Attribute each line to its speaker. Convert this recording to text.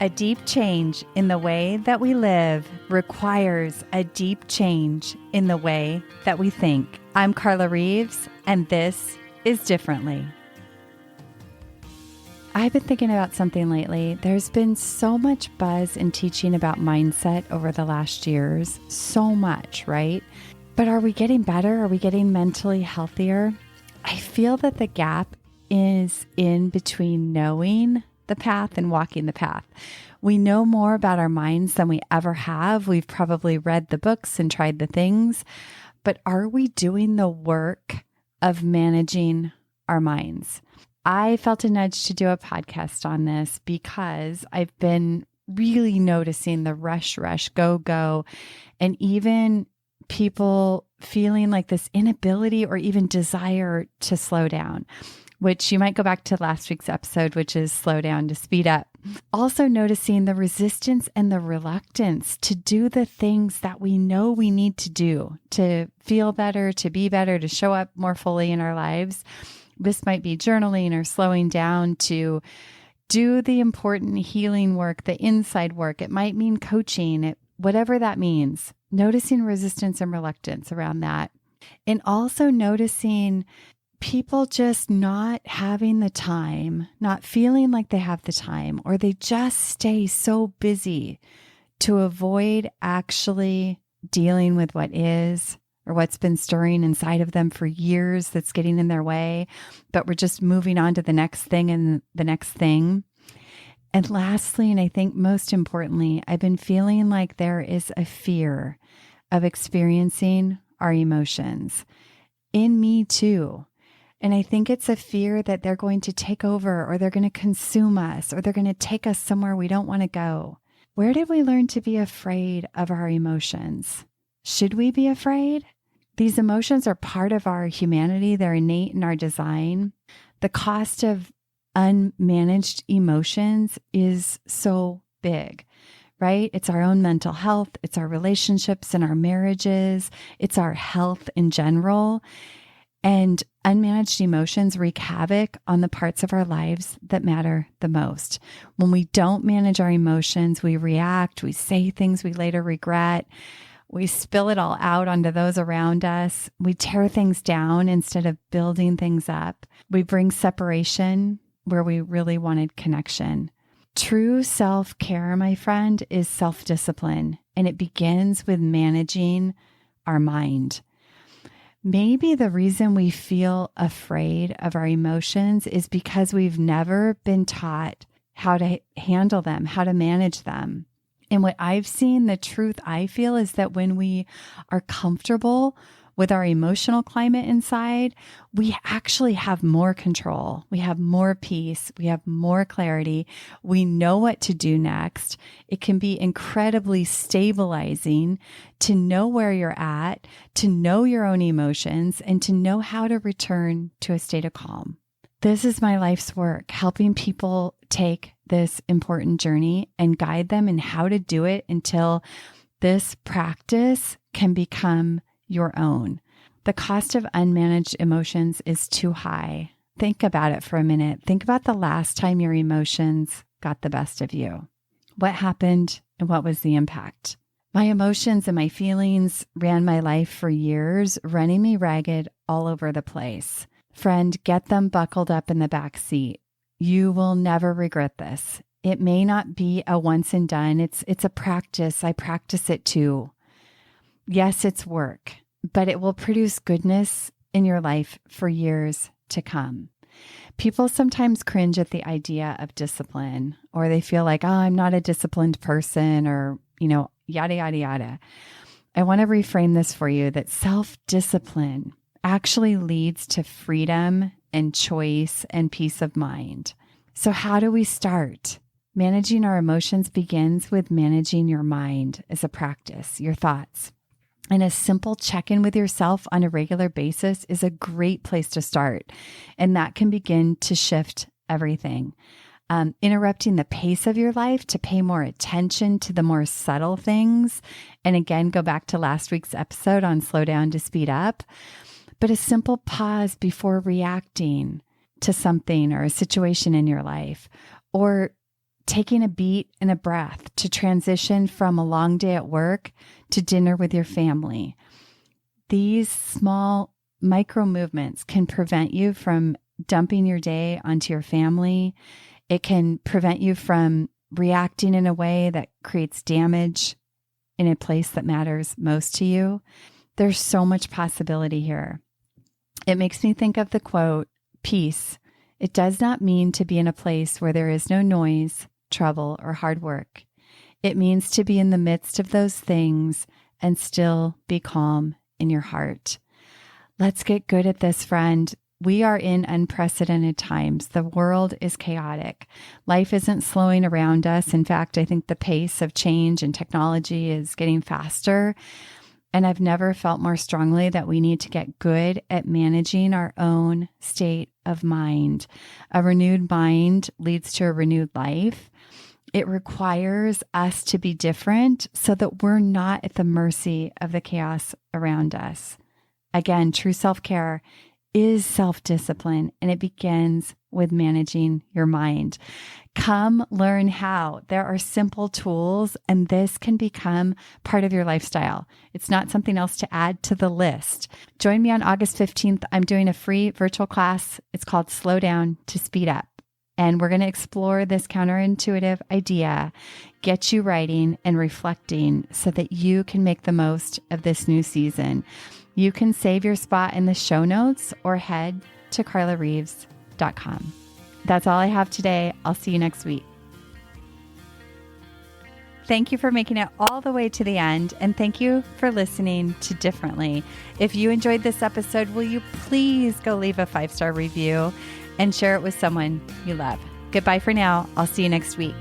Speaker 1: A deep change in the way that we live requires a deep change in the way that we think. I'm Carla Reeves, and this is Differently. I've been thinking about something lately. There's been so much buzz in teaching about mindset over the last years. So much, right? But are we getting better? Are we getting mentally healthier? I feel that the gap is in between knowing the path and walking the path. We know more about our minds than we ever have. We've probably read the books and tried the things, but are we doing the work of managing our minds? I felt a nudge to do a podcast on this because I've been really noticing the rush, go, and even people feeling like this inability or even desire to slow down, which you might go back to last week's episode, which is slow down to speed up. Also noticing the resistance and the reluctance to do the things that we know we need to do to feel better, to be better, to show up more fully in our lives. This might be journaling or slowing down to do the important healing work, the inside work. It might mean coaching, whatever that means. Noticing resistance and reluctance around that. And also noticing people just not having the time, not feeling like they have the time, or they just stay so busy to avoid actually dealing with what is or what's been stirring inside of them for years that's getting in their way, but we're just moving on to the next thing and the next thing. And lastly, and I think most importantly, I've been feeling like there is a fear of experiencing our emotions. In me too. And I think it's a fear that they're going to take over, or they're going to consume us, or they're going to take us somewhere we don't want to go. Where did we learn to be afraid of our emotions? Should we be afraid? These emotions are part of our humanity. They're innate in our design. The cost of unmanaged emotions is so big, right? It's our own mental health. It's our relationships and our marriages. It's our health in general. And unmanaged emotions wreak havoc on the parts of our lives that matter the most. When we don't manage our emotions, we react, we say things we later regret, we spill it all out onto those around us. We tear things down instead of building things up. We bring separation where we really wanted connection. True self-care, my friend, is self-discipline, and it begins with managing our mind. Maybe the reason we feel afraid of our emotions is because we've never been taught how to handle them, how to manage them. And what I've seen, the truth I feel is that when we are comfortable with our emotional climate inside, we actually have more control. We have more peace. We have more clarity. We know what to do next. It can be incredibly stabilizing to know where you're at, to know your own emotions, and to know how to return to a state of calm. This is my life's work, helping people take this important journey and guide them in how to do it until this practice can become your own. The cost of unmanaged emotions is too high. Think about it for a minute. Think about the last time your emotions got the best of you. What happened and what was the impact? My emotions and my feelings ran my life for years, running me ragged all over the place. Friend, get them buckled up in the back seat. You will never regret this. It may not be a once and done. It's a practice. I practice it too. Yes, it's work, but it will produce goodness in your life for years to come. People sometimes cringe at the idea of discipline, or they feel like, oh, I'm not a disciplined person, or, yada, yada, yada. I want to reframe this for you that self-discipline actually leads to freedom and choice and peace of mind. So how do we start? Managing our emotions begins with managing your mind as a practice, your thoughts. And a simple check-in with yourself on a regular basis is a great place to start. And that can begin to shift everything. Interrupting the pace of your life to pay more attention to the more subtle things. And again, go back to last week's episode on slow down to speed up. But a simple pause before reacting to something or a situation in your life, or taking a beat and a breath to transition from a long day at work to dinner with your family. These small micro movements can prevent you from dumping your day onto your family. It can prevent you from reacting in a way that creates damage in a place that matters most to you. There's so much possibility here. It makes me think of the quote, "Peace. It does not mean to be in a place where there is no noise, trouble, or hard work. It means to be in the midst of those things and still be calm in your heart." Let's get good at this, friend. We are in unprecedented times. The world is chaotic. Life isn't slowing around us. In fact, I think the pace of change and technology is getting faster. And I've never felt more strongly that we need to get good at managing our own state of mind. A renewed mind leads to a renewed life. It requires us to be different so that we're not at the mercy of the chaos around us. Again, true self-care is self-discipline, and it begins with managing your mind. Come learn how. There are simple tools, and this can become part of your lifestyle. It's not something else to add to the list. Join me on August 15th. I'm doing a free virtual class. It's called Slow Down to Speed Up. And we're going to explore this counterintuitive idea, get you writing and reflecting so that you can make the most of this new season. You can save your spot in the show notes or head to carlareeves.com. That's all I have today. I'll see you next week. Thank you for making it all the way to the end, and thank you for listening to Differently. If you enjoyed this episode, will you please go leave a 5-star review and share it with someone you love? Goodbye for now. I'll see you next week.